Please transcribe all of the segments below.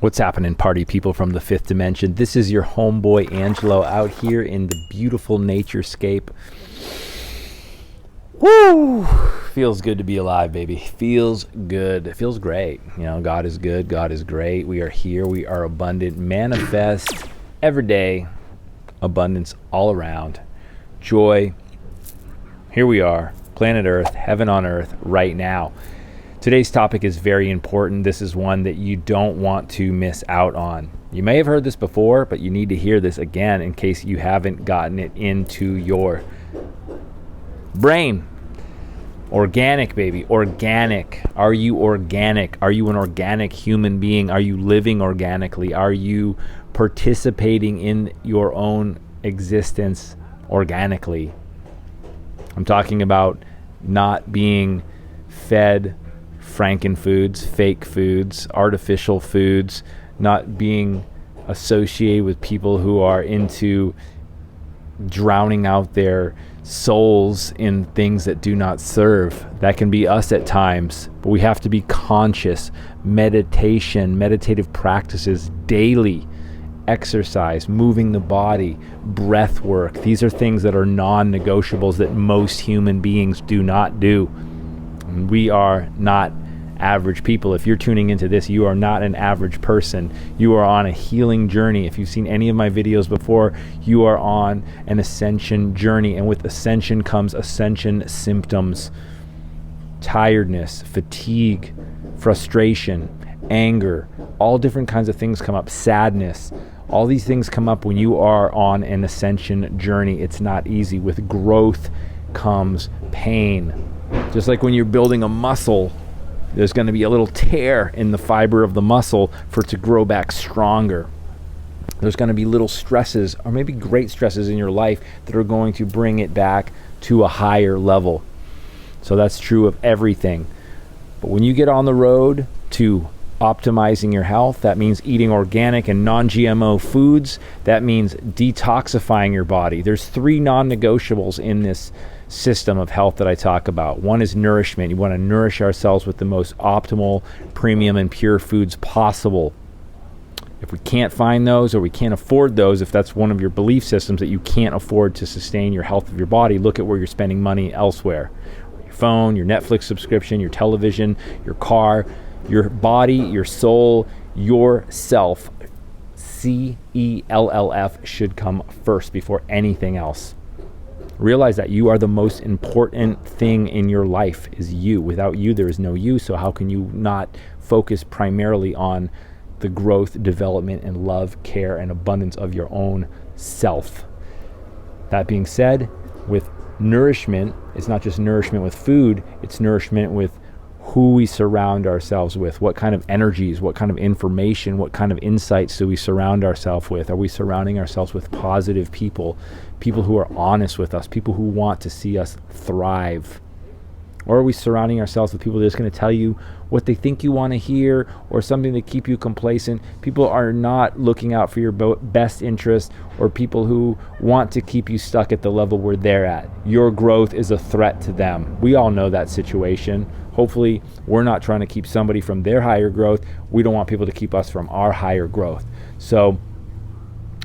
What's happening, party people from the fifth dimension? This is your homeboy Angelo out here in the beautiful naturescape. Woo! Feels good to be alive, baby. Feels good. It feels great. You know, God is good. God is great. We are here. We are abundant. Manifest every day. Abundance all around. Joy. Here we are. Planet Earth. Heaven on earth right now. Today's topic is very important. This is one that you don't want to miss out on. You may have heard this before, but you need to hear this again in case you haven't gotten it into your brain. Organic, baby. Organic. Are you organic? Are you an organic human being? Are you living organically? Are you participating in your own existence organically? I'm talking about not being fed frankenfoods, fake foods, artificial foods, not being associated with people who are into drowning out their souls in things that do not serve. That can be us at times, but we have to be conscious. Meditation, meditative practices, daily exercise, moving the body, breath work. These are things that are non-negotiables that most human beings do not do. We are not average people. If you're tuning into this, you are not an average person. You are on a healing journey. If you've seen any of my videos before, you are on an ascension journey. And with ascension comes ascension symptoms. Tiredness, fatigue, frustration, anger, all different kinds of things come up. Sadness. All these things come up when you are on an ascension journey. It's not easy. With growth comes pain. Just like when you're building a muscle, there's going to be a little tear in the fiber of the muscle for it to grow back stronger. There's going to be little stresses, or maybe great stresses in your life that are going to bring it back to a higher level. So that's true of everything. But when you get on the road to optimizing your health, that means eating organic and non-GMO foods. That means detoxifying your body. There's 3 non-negotiables in this system of health that I talk about. One is nourishment. You want to nourish ourselves with the most optimal, premium, and pure foods possible. If we can't find those, or we can't afford those, if that's one of your belief systems that you can't afford to sustain your health of your body, look at where you're spending money elsewhere. Your phone, your Netflix subscription, your television, your car, your body, your soul, yourself. CELLF should come first before anything else. Realize that you are the most important thing in your life is you. Without you, there is no you. So how can you not focus primarily on the growth, development, and love, care, and abundance of your own self? That being said, with nourishment, it's not just nourishment with food, it's nourishment with who we surround ourselves with. What kind of energies, what kind of information, what kind of insights do we surround ourselves with? Are we surrounding ourselves with positive people, people who are honest with us, people who want to see us thrive? Or are we surrounding ourselves with people that are just going to tell you what they think you want to hear, or something to keep you complacent? People are not looking out for your best interest, or people who want to keep you stuck at the level where they're at. Your growth is a threat to them. We all know that situation. Hopefully, we're not trying to keep somebody from their higher growth. We don't want people to keep us from our higher growth. So,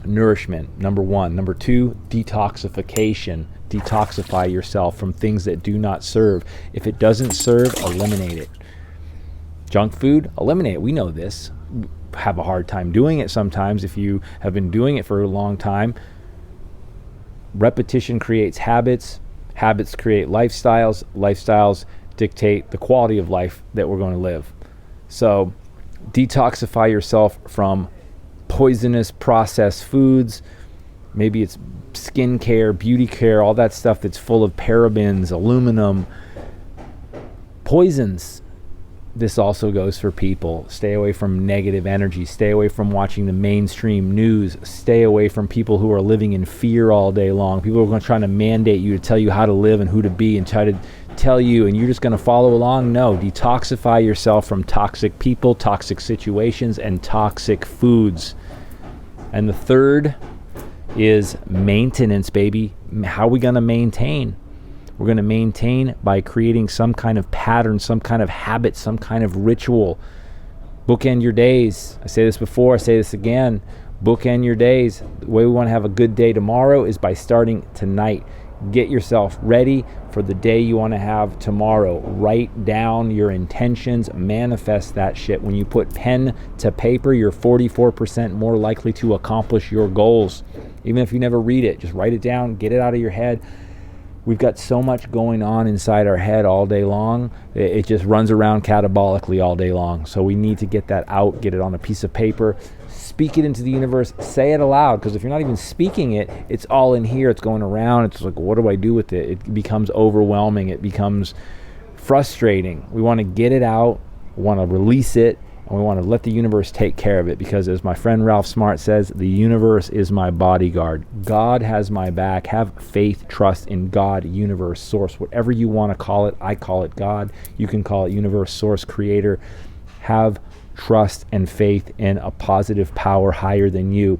nourishment, number 1. Number 2, detoxification. Detoxify yourself from things that do not serve. If it doesn't serve, eliminate it. Junk food, eliminate it. We know this. Have a hard time doing it sometimes if you have been doing it for a long time. Repetition creates habits. Habits create lifestyles. Lifestyles dictate the quality of life that we're going to live. So detoxify yourself from poisonous processed foods. Maybe it's skincare, beauty care, all that stuff that's full of parabens, aluminum, poisons. This also goes for people. Stay away from negative energy. Stay away from watching the mainstream news. Stay away from people who are living in fear all day long. People who are going to try to mandate you, to tell you how to live and who to be, and try to tell you, and you're just going to follow along. No, detoxify yourself from toxic people, toxic situations, and toxic foods. And the third is maintenance, baby. How are we going to maintain? We're going to maintain by creating some kind of pattern, some kind of habit, some kind of ritual. Bookend your days. I say this before, I say this again. Bookend your days. The way we want to have a good day tomorrow is by starting tonight. Get yourself ready for the day you want to have tomorrow. Write down your intentions, manifest that shit. When you put pen to paper, you're 44% more likely to accomplish your goals. Even if you never read it, just write it down, get it out of your head. We've got so much going on inside our head all day long. It just runs around catabolically all day long. So we need to get that out, get it on a piece of paper, speak it into the universe, say it aloud, because if you're not even speaking it, it's all in here, it's going around. It's like, what do I do with it? It becomes overwhelming. It becomes frustrating. We want to get it out, we want to release it, and we want to let the universe take care of it, because as my friend Ralph Smart says, the universe is my bodyguard. God has my back. Have faith, trust in God, universe, source, whatever you want to call it. I call it God. You can call it universe, source, creator. Have trust and faith in a positive power higher than you.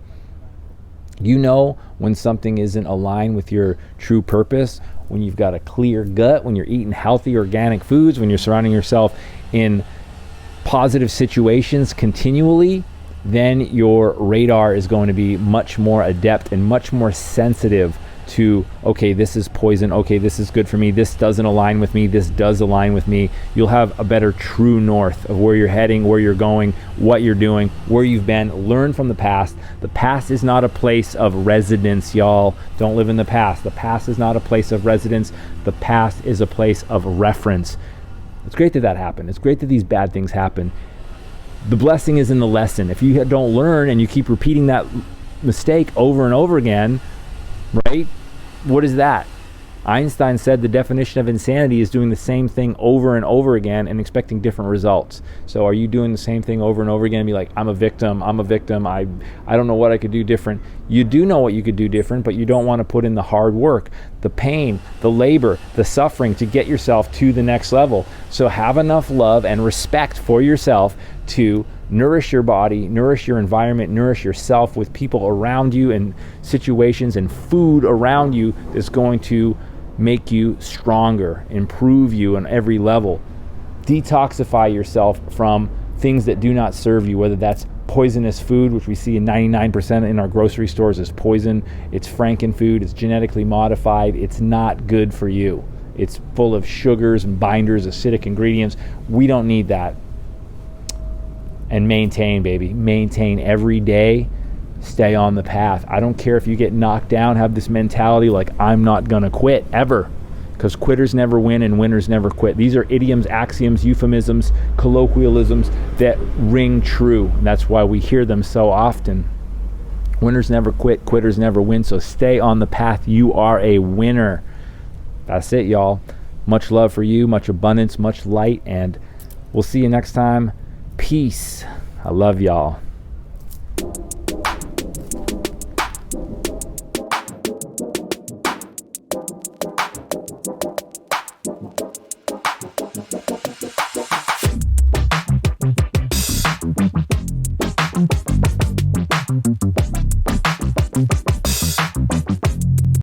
You know when something isn't aligned with your true purpose, when you've got a clear gut, when you're eating healthy organic foods, when you're surrounding yourself in positive situations continually, then your radar is going to be much more adept and much more sensitive to, okay, this is poison, okay, this is good for me, this doesn't align with me, this does align with me. You'll have a better true north of where you're heading, where you're going, what you're doing, where you've been. Learn from the past. The past is not a place of residence, y'all. Don't live in the past. The past is not a place of residence. The past is a place of reference. It's great that that happened. It's great that these bad things happen. The blessing is in the lesson. If you don't learn and you keep repeating that mistake over and over again, right? What is that? Einstein said the definition of insanity is doing the same thing over and over again and expecting different results. So are you doing the same thing over and over again and be like, I'm a victim, I don't know what I could do different. You do know what you could do different, but you don't want to put in the hard work, the pain, the labor, the suffering to get yourself to the next level. So have enough love and respect for yourself to nourish your body, nourish your environment, nourish yourself with people around you and situations and food around you that's going to make you stronger, improve you on every level. Detoxify yourself from things that do not serve you, whether that's poisonous food, which we see in 99% in our grocery stores as poison. It's frankenfood, it's genetically modified, it's not good for you. It's full of sugars and binders, acidic ingredients. We don't need that. And maintain, baby. Maintain every day. Stay on the path. I don't care if you get knocked down. Have this mentality like, I'm not going to quit, ever. Because quitters never win and winners never quit. These are idioms, axioms, euphemisms, colloquialisms that ring true. And that's why we hear them so often. Winners never quit, quitters never win. So stay on the path. You are a winner. That's it, y'all. Much love for you, much abundance, much light, and we'll see you next time. Peace. I love y'all.